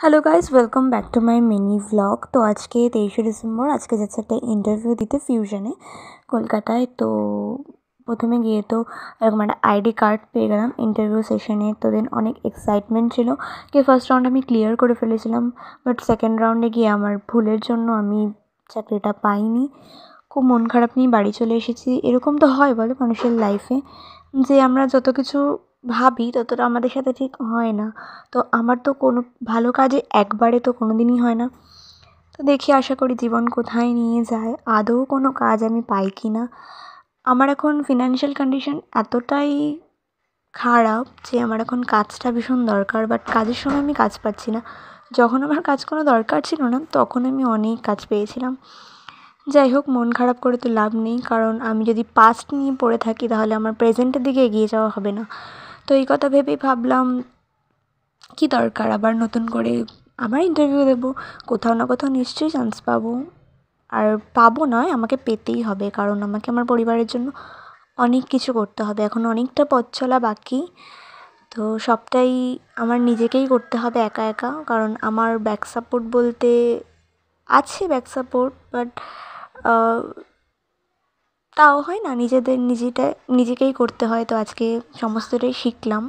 Hello guys, welcome back to my mini vlog. তো আজকে 23শে December, আজকে যাচ্ছে একটা ইন্টারভিউ দিতে ফিউশনে কলকাতায়। তো প্রথমে গিয়ে তো এরকম একটা আইডি কার্ড পেয়ে গেলাম ইন্টারভিউ সেশনে। তো দেন অনেক এক্সাইটমেন্ট ছিল কি ফার্স্ট রাউন্ড আমি ক্লিয়ার করে ফেলেছিলাম, বাট সেকেন্ড রাউন্ডে গিয়ে আমার ভুলের জন্য আমি চাকরিটা পাইনি। খুব মন খারাপ নিয়ে বাড়ি চলে এসেছি। এরকম তো হয় বলো মানুষের লাইফে, যে আমরা যত কিছু ভাবি ততটা আমাদের সাথে ঠিক হয় না। তো আমার তো কোনো ভালো কাজে একবারে তো কোনো দিনই হয় না। তো দেখি, আশা করি জীবন কোথায় নিয়ে যায়, আদৌ কোনো কাজ আমি পাই কি না। আমার এখন ফিনান্সিয়াল কন্ডিশন এতটাই খারাপ যে আমার এখন কাজটা ভীষণ দরকার, বাট কাজের সময় আমি কাজ পাচ্ছি না। যখন আমার কাজ কোনো দরকার ছিল না তখন আমি অনেক কাজ পেয়েছিলাম। যাই হোক, মন খারাপ করে তো লাভ নেই, কারণ আমি যদি পাস্ট নিয়ে পড়ে থাকি তাহলে আমার প্রেজেন্টের দিকে এগিয়ে যাওয়া হবে না। তো এই কথা ভেবেই ভাবলাম কী দরকার আবার নতুন করে আবার ইন্টারভিউ দেবো, কোথাও না কোথাও নিশ্চয়ই চান্স পাবো। আর পাবো নয়, আমাকে পেতেই হবে, কারণ আমাকে আমার পরিবারের জন্য অনেক কিছু করতে হবে, এখন অনেকটা পথ চলা বাকি। তো সবটাই আমার নিজেকেই করতে হবে একা একা, কারণ আমার ব্যাক সাপোর্ট বলতে আছে, ব্যাক সাপোর্ট, বাট তাও হয় না, নিজেকেই করতে হয়। তো আজকে সমস্তটাই শিখলাম।